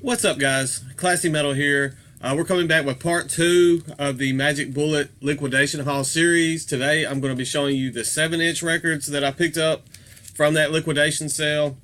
What's up, guys? Classy Metal here. We're coming back with part 2 of the Magic Bullet Liquidation Haul series. Today I'm going to be showing you the 7-inch records that I picked up from that liquidation sale.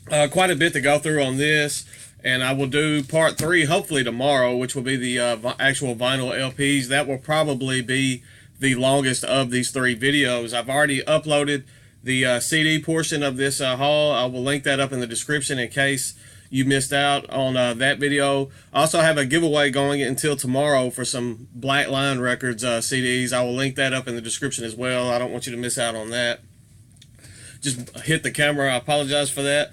Quite a bit to go through on this, and I will do part 3 hopefully tomorrow, which will be the actual vinyl LPs. That will probably be the longest of these 3 videos. I've already uploaded the CD portion of this haul. I will link that up in the description in case you missed out on that video. I also have a giveaway going until tomorrow for some Black Line Records CDs. I will link that up in the description as well. I don't want you to miss out on that. Just hit the camera. I apologize for that.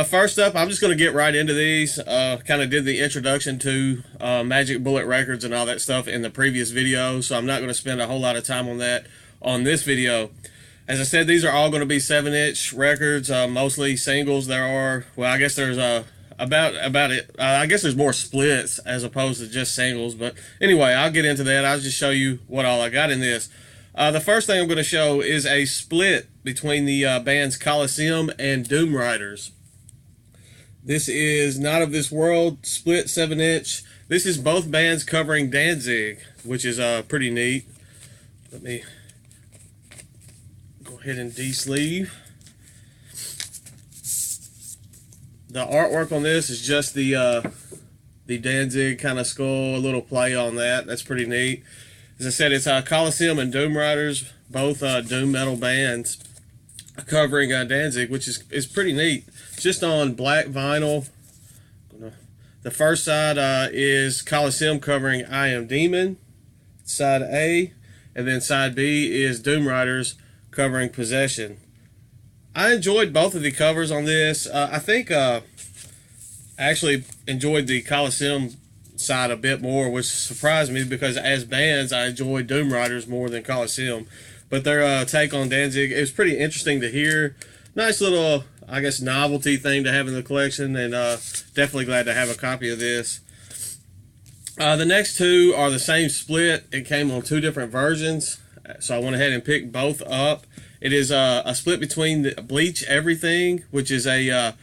First up, I'm just going to get right into these. Kind of did the introduction to Magic Bullet Records and all that stuff in the previous video, so I'm not going to spend a whole lot of time on that on this video. As I said, these are all going to be 7-inch records, mostly singles. There are, well, I guess there's about it. I guess there's more splits as opposed to just singles. But anyway, I'll get into that. I'll just show you what all I got in this. The first thing I'm going to show is a split between the bands Coliseum and Doom Riders. This is Not of This World, split 7-inch. This is both bands covering Danzig, which is pretty neat. Let me go ahead and de-sleeve. The artwork on this is just the Danzig kind of skull, a little play on that. That's pretty neat. As I said, it's Coliseum and Doom Riders, both doom metal bands covering Danzig, which is pretty neat. It's just on black vinyl. The first side is Coliseum covering I Am Demon, side A, and then side B is Doom Riders covering Possession. I enjoyed both of the covers on this. I think I actually enjoyed the Coliseum side a bit more, which surprised me because as bands I enjoyed Doom Riders more than Coliseum. But their take on Danzig, it was pretty interesting to hear. Nice little, I guess, novelty thing to have in the collection, and definitely glad to have a copy of this. The next two are the same split. It came on 2 different versions, so I went ahead and picked both up. It is a split between the Bleach Everything, which is a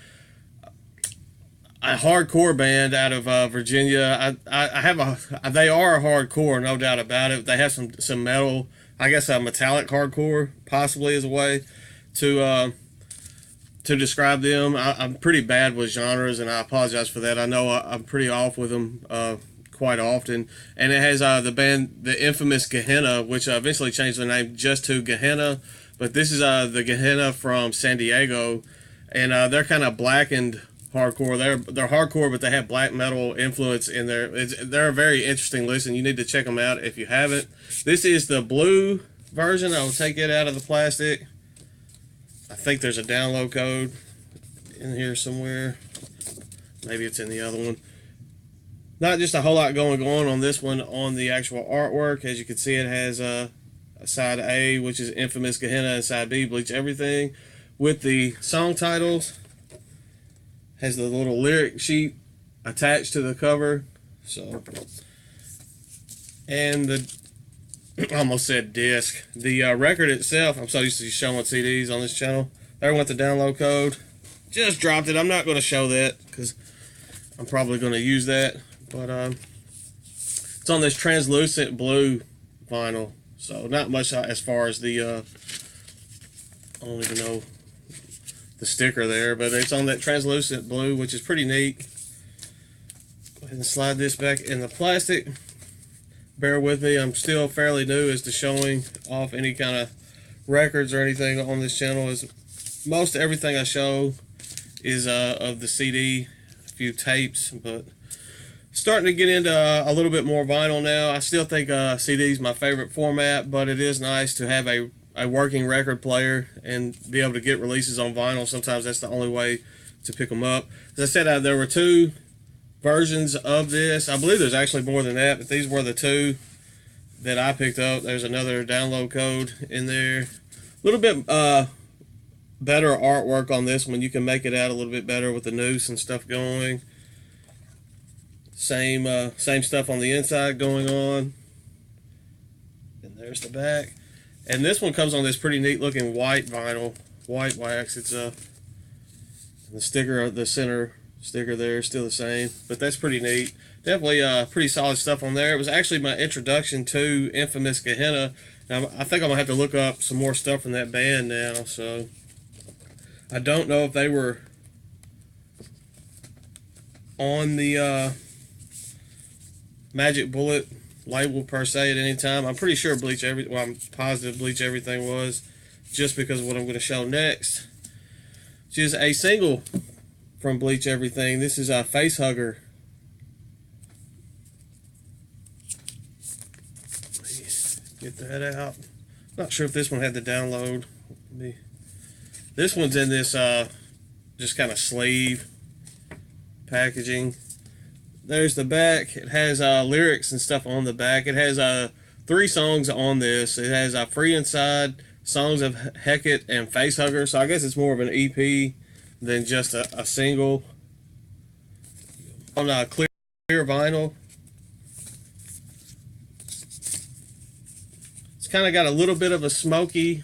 hardcore band out of Virginia. They are hardcore, no doubt about it. They have some metal, I guess a metallic hardcore possibly is a way to describe them. I'm pretty bad with genres, and I apologize for that. I know I'm pretty off with them quite often. And it has the infamous Gehenna, which eventually changed their name just to Gehenna. But this is the Gehenna from San Diego, and they're kind of blackened hardcore. They're hardcore, but they have black metal influence in there. They're a very interesting listen. You need to check them out if you haven't. This is the blue version. I will take it out of the plastic. I think there's a download code in here somewhere. Maybe it's in the other one. Not just a whole lot going on this one on the actual artwork. As you can see, it has side A, which is infamous Gehenna, and side B, Bleach Everything, with the song titles. Has the little lyric sheet attached to the cover. So, and the I almost said disc. The record itself, I'm so used to showing CDs on this channel. There went the download code. Just dropped it. I'm not going to show that because I'm probably going to use that. But it's on this translucent blue vinyl. So not much as far as the, I don't even know the sticker there, but it's on that translucent blue, which is pretty neat. Go ahead and slide this back in the plastic. Bear with me, I'm still fairly new as to showing off any kind of records or anything on this channel. Most everything I show is of the CD, a few tapes, but starting to get into a little bit more vinyl now. I still think CD is my favorite format, but it is nice to have a working record player and be able to get releases on vinyl. Sometimes that's the only way to pick them up. As I said, there were 2 versions of this. I believe there's actually more than that, but these were the 2 that I picked up. There's another download code in there. A little bit better artwork on this one. You can make it out a little bit better with the noose and stuff going. Same stuff on the inside going on. And there's the back. And this one comes on this pretty neat looking white vinyl, white wax. It's the sticker of the center Sticker there, still the same, but that's pretty neat. Definitely pretty solid stuff on there. It was actually my introduction to Infamous Gehenna. Now, I think I'm gonna have to look up some more stuff from that band now. So I don't know if they were on the Magic Bullet label per se at any time. I'm pretty sure I'm positive Bleach Everything was, just because of what I'm going to show next, which is a single from Bleach Everything. This is a Face Hugger. Get that out. Not sure if this one had the download. This one's in this just kind of sleeve packaging. There's the back. It has lyrics and stuff on the back. It has 3 songs on this. It has Free Inside, Songs of Hecate, and Face Hugger. So I guess it's more of an EP than just a single. On clear vinyl. It's kind of got a little bit of a smoky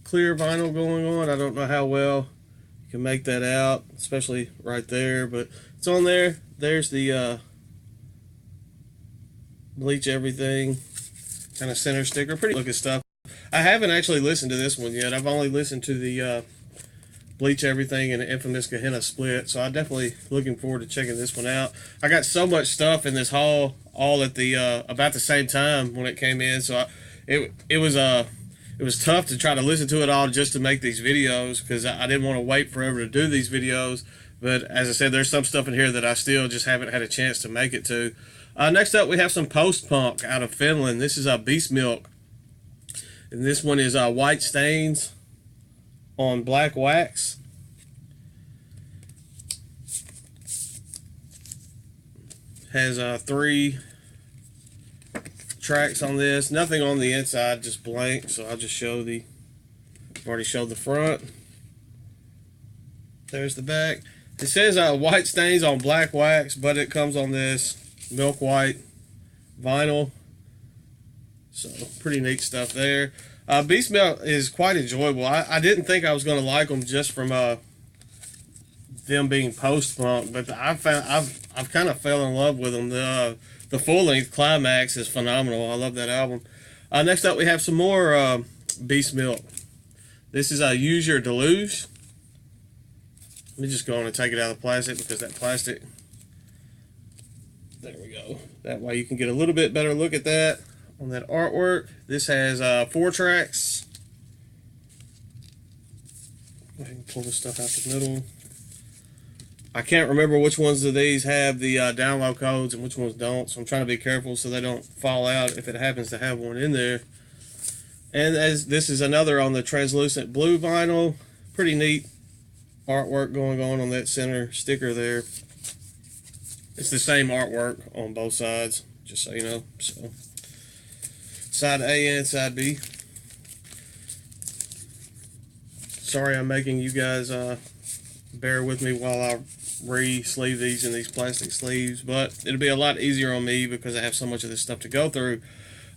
clear vinyl going on. I don't know how well you can make that out, especially right there, but it's on there. There's the Bleach Everything kind of center sticker. Pretty looking stuff. I haven't actually listened to this one yet. I've only listened to the Bleach Everything and the Infamous Gehenna split, so I'm definitely looking forward to checking this one out. I got so much stuff in this haul all at the about the same time when it came in, so it was tough to try to listen to it all just to make these videos, because I didn't want to wait forever to do these videos. But as I said, there's some stuff in here that I still just haven't had a chance to make it to. Next up, we have some post-punk out of Finland. This is Beast Milk. And this one is White Stains on Black Wax. Has 3 tracks on this. Nothing on the inside, just blank. So I'll just show I've already showed the front. There's the back. It says White Stains on Black Wax, but it comes on this milk white vinyl. So pretty neat stuff there. Beast Milk is quite enjoyable. I didn't think I was going to like them just from them being post-punk, but I've kind of fell in love with them. The full-length Climax is phenomenal. I love that album. Next up, we have some more Beast Milk. This is Use Your Deluge. Let me just go on and take it out of the plastic, because that plastic, there we go. That way you can get a little bit better look at that on that artwork. This has 4 tracks. Go ahead and pull this stuff out the middle. I can't remember which ones of these have the download codes and which ones don't, so I'm trying to be careful so they don't fall out if it happens to have one in there. And as this is another on the translucent blue vinyl. Pretty neat artwork going on that center sticker there. It's the same artwork on both sides, just so you know. So side A and side B. Sorry I'm making you guys bear with me while I re-sleeve these in these plastic sleeves, but it'll be a lot easier on me because I have so much of this stuff to go through.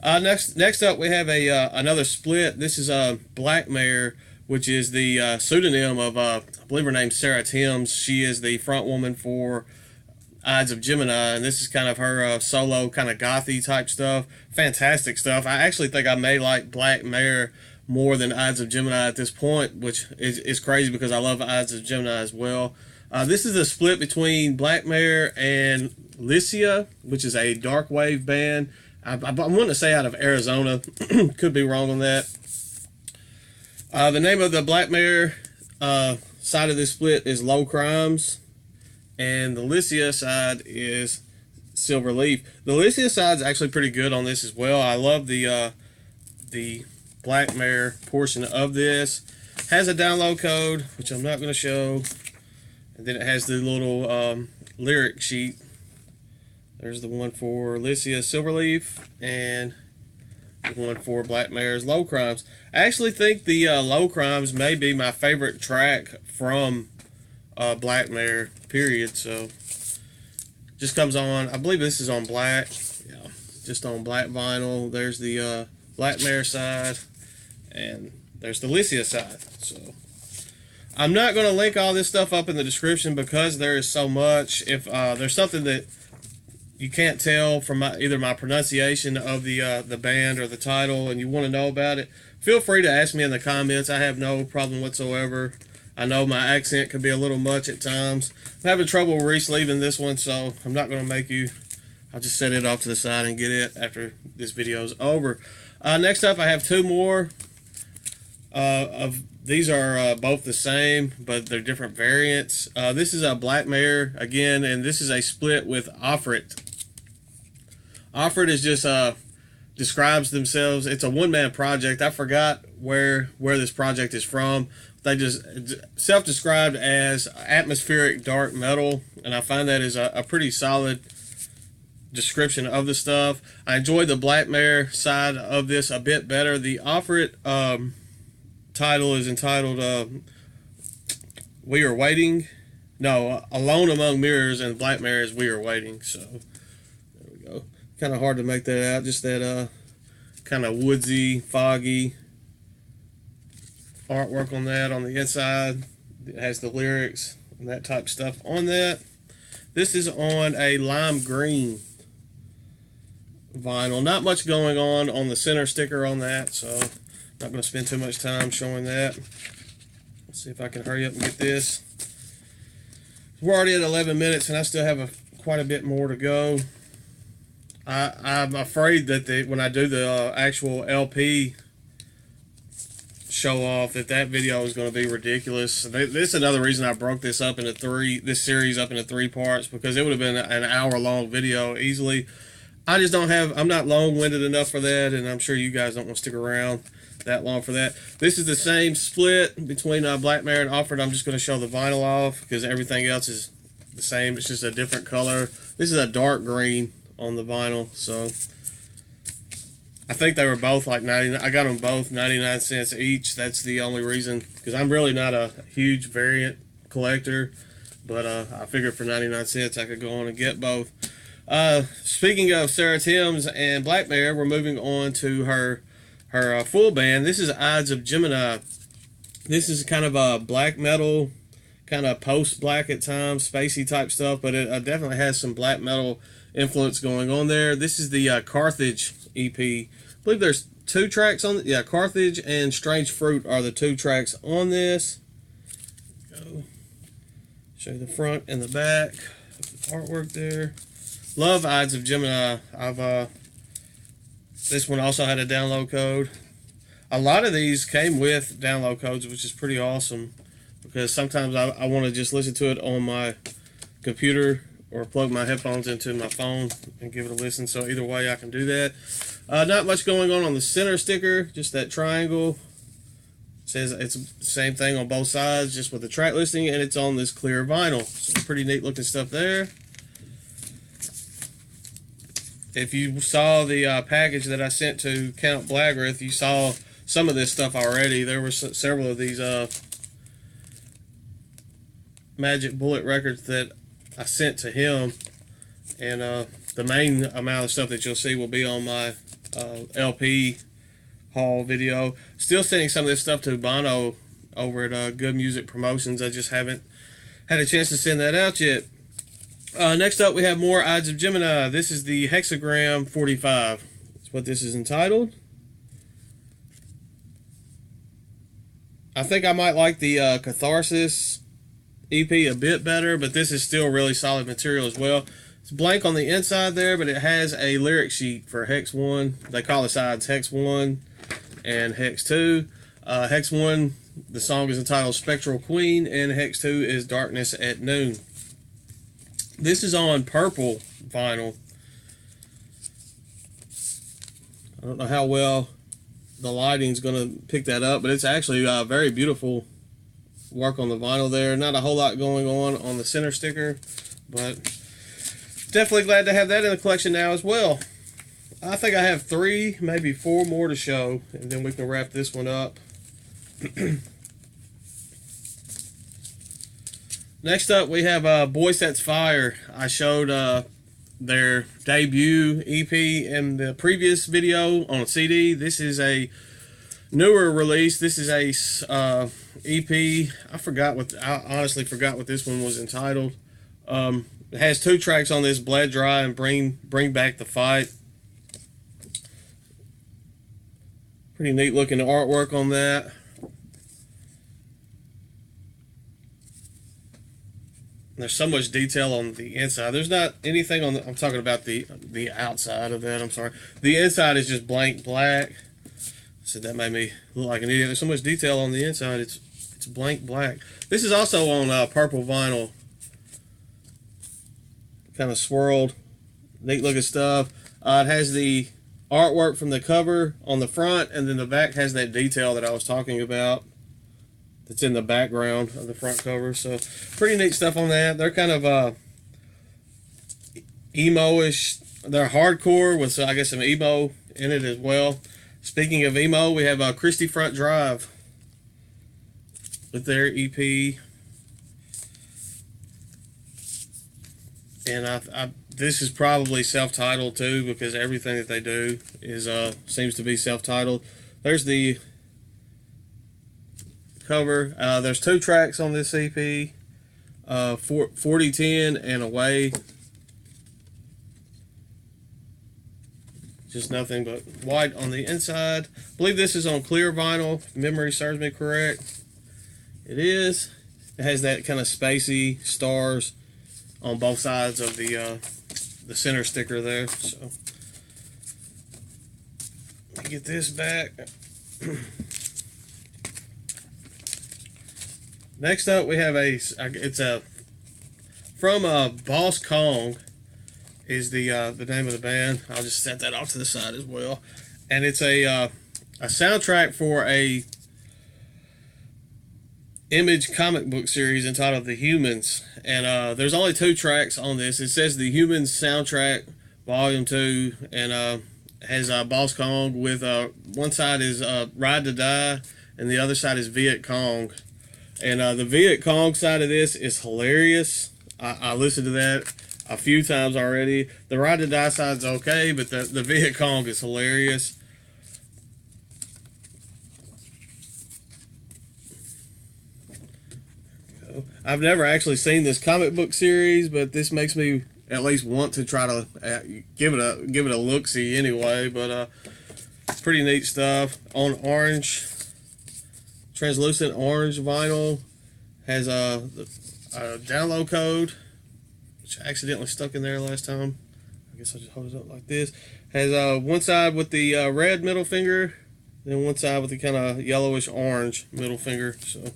Next up, we have another split. This is Black Mare, which is the pseudonym of, I believe her name's Sarah Timms. She is the front woman for Ides of Gemini, and this is kind of her solo kind of gothy type stuff. Fantastic stuff. I actually think I may like Black Mare more than Ides of Gemini at this point, which is crazy because I love Ides of Gemini as well. This is a split between Black Mare and Lycia, which is a dark wave band. I'm wanting to say out of Arizona. Could be wrong on that. The name of the Black Mare side of this split is Low Crimes, and the Lycia side is Silver Leaf. The Lycia side is actually pretty good on this as well. I love the Black Mare portion of this. Has a download code, which I'm not going to show, and then it has the little lyric sheet. There's the one for Lycia Silverleaf and the one for Black Mare's Low Crimes. I actually think the Low Crimes may be my favorite track from Black Mare, period. So just comes on, I believe this is on black. Yeah, just on black vinyl. There's the Black Mare side, and there's the Lycia side. So I'm not going to link all this stuff up in the description because there is so much. If there's something that you can't tell from either my pronunciation of the band or the title and you want to know about it, feel free to ask me in the comments. I have no problem whatsoever. I know my accent can be a little much at times. I'm having trouble re-sleeving this one, so I'm not going to make you... I'll just set it off to the side and get it after this video is over. Next up, I have two more. These are both the same, but they're different variants. This is a Black Mare, again, and this is a split with Offrit. Offrit is just... describes themselves. It's a one-man project. I forgot where this project is from. They just self-described as atmospheric dark metal, and I find that is a pretty solid description of the stuff. I enjoyed the Black Mare side of this a bit better. The Offrit title is entitled We Are Waiting. No, Alone Among Mirrors, and Black Mare is We Are Waiting. So there we go. Kind of hard to make that out. Just that kind of woodsy, foggy artwork on that on the inside. It has the lyrics and that type of stuff on that. This is on a lime green vinyl. Not much going on the center sticker on that, so not going to spend too much time showing that. Let's see if I can hurry up and get this. We're already at 11 minutes and I still have quite a bit more to go. I'm afraid that when I do the actual LP show off, that video is going to be ridiculous. This is another reason I broke this up into this series up into 3 parts, because it would have been an hour-long video easily. I just don't have... I'm not long-winded enough for that, and I'm sure you guys don't want to stick around that long for that. This is the same split between Black Mare and Offrit. I'm just going to show the vinyl off because everything else is the same. It's just a different color. This is a dark green on the vinyl, so I think they were both like 99. I got them both 99 cents each. That's the only reason, because I'm really not a huge variant collector, but I figured for 99 cents I could go on and get both. Speaking of Sarah Timms and Black Mare, we're moving on to her full band. This is Ides of Gemini. This is kind of a black metal, kind of post-black at times, spacey type stuff, but it definitely has some black metal influence going on there. This is the Carthage EP. I believe there's 2 tracks on it. Yeah, Carthage and Strange Fruit are the 2 tracks on this. Go. Show you the front and the back of the artwork there. Love Ides of Gemini. This one also had a download code. A lot of these came with download codes, which is pretty awesome, because sometimes I want to just listen to it on my computer or plug my headphones into my phone and give it a listen. So either way I can do that. Not much going on the center sticker, just that triangle. It says it's the same thing on both sides, just with the track listing, and it's on this clear vinyl. So pretty neat looking stuff there. If you saw the package that I sent to Count Blagrith, you saw some of this stuff already. There were several of these Magic Bullet records that I sent to him, and the main amount of stuff that you'll see will be on my LP haul video. Still sending some of this stuff to Bono over at Good Music Promotions. I just haven't had a chance to send that out yet. Next up, we have more Ides of Gemini. This is the Hexagram 45. That's what this is entitled. I think I might like the Catharsis EP a bit better, but this is still really solid material as well. It's blank on the inside there, but it has a lyric sheet for Hex 1. They call the sides Hex 1 and Hex 2. Hex 1, the song is entitled Spectral Queen, and Hex 2 is Darkness at Noon. This is on purple vinyl. I don't know how well the lighting's going to pick that up, but it's actually very beautiful work on the vinyl there. Not a whole lot going on the center sticker, but definitely glad to have that in the collection now as well. I think I have 3, maybe 4 more to show, and then we can wrap this one up. Next up, we have Boy Sets Fire. I showed their debut EP in the previous video on CD. This is a newer release. This is a EP. I honestly forgot what this one was entitled. It has 2 tracks on this: Bled Dry and Bring Back the Fight. Pretty neat looking artwork on that. There's so much detail on the inside. There's not anything on I'm talking about the outside of that. I'm sorry. The inside is just blank black. So that made me look like an idiot. There's so much detail on the inside. It's blank black. This is also on purple vinyl. Kind of swirled. Neat looking stuff. It has the artwork from the cover on the front, and then the back has that detail that I was talking about that's in the background of the front cover. So pretty neat stuff on that. They're kind of emo-ish. They're hardcore with, I guess, some emo in it as well. Speaking of emo, we have Christie Front Drive with their EP. And this is probably self-titled too, because everything that they do is seems to be self-titled. There's the cover. There's 2 tracks on this EP, 4010 and Away. Just nothing but white on the inside. I believe this is on clear vinyl, if memory serves me correct. It is. It has that kind of spacey stars on both sides of the center sticker there. So let me get this back. Next up, we have from Boss Kong is the name of the band. I'll just set that off to the side as well. And it's a soundtrack for a Image comic book series entitled The Humans. And there's only 2 tracks on this. It says The Humans Soundtrack Volume 2, and has Boss Kong with one side is Ride to Die, and the other side is Viet Cong. And the Viet Cong side of this is hilarious. I listened to that a few times already. The Ride to Die side's okay, but the Viet Cong is hilarious. I've never actually seen this comic book series, but this makes me at least want to try to give it a look-see anyway. But pretty neat stuff. On orange, translucent orange vinyl, has a download code, which I accidentally stuck in there last time. I guess I'll just hold it up like this. Has one side with the red middle finger, then one side with the kind of yellowish orange middle finger. So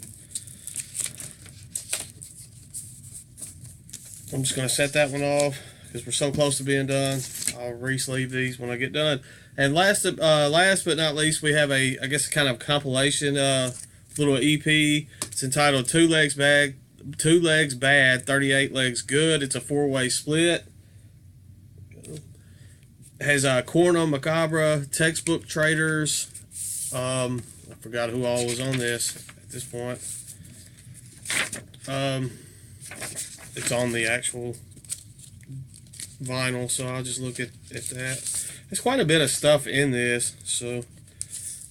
I'm just going to set that one off because we're so close to being done. I'll re-sleeve these when I get done. And last but not least, we have I guess kind of compilation little EP. It's entitled Two Legs Bad, 38 Legs Good. It's a 4-way split. It has Corno Macabre, Textbook Traders. I forgot who all was on this at this point. It's on the actual vinyl, so I'll just look at that. There's quite a bit of stuff in this, so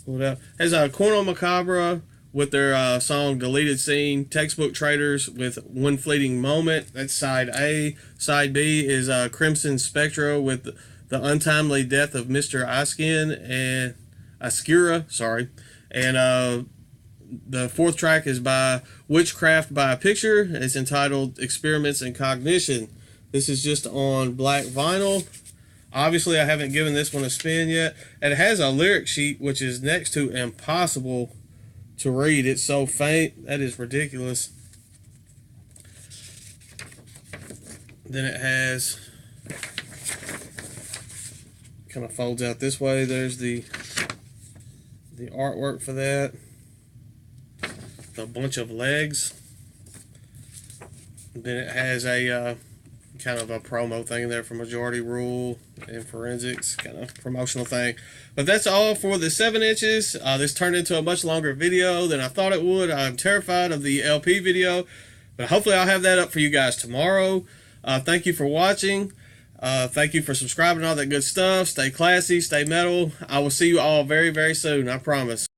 pull it out. Has Corno Macabre with their song Deleted Scene, Textbook Traders with One Fleeting Moment. That's side A. Side B is Crimson Spectra with The Untimely Death of Mr. Askira, sorry. And the 4th track is by Witchcraft by a Picture. It's entitled Experiments in Cognition. This is just on black vinyl. Obviously, I haven't given this one a spin yet. And it has a lyric sheet, which is next to impossible to read. It's so faint. That is ridiculous. Then it has, kind of folds out this way. There's the artwork for that. A bunch of legs. Then it has a kind of a promo thing there for Majority Rule and Forensics, kind of promotional thing. But that's all for the 7 inches. This turned into a much longer video than I thought it would. I'm terrified of the LP video, but hopefully I'll have that up for you guys tomorrow. Thank you for watching. Thank you for subscribing and all that good stuff. Stay classy, stay metal. I will see you all very, very soon, I promise.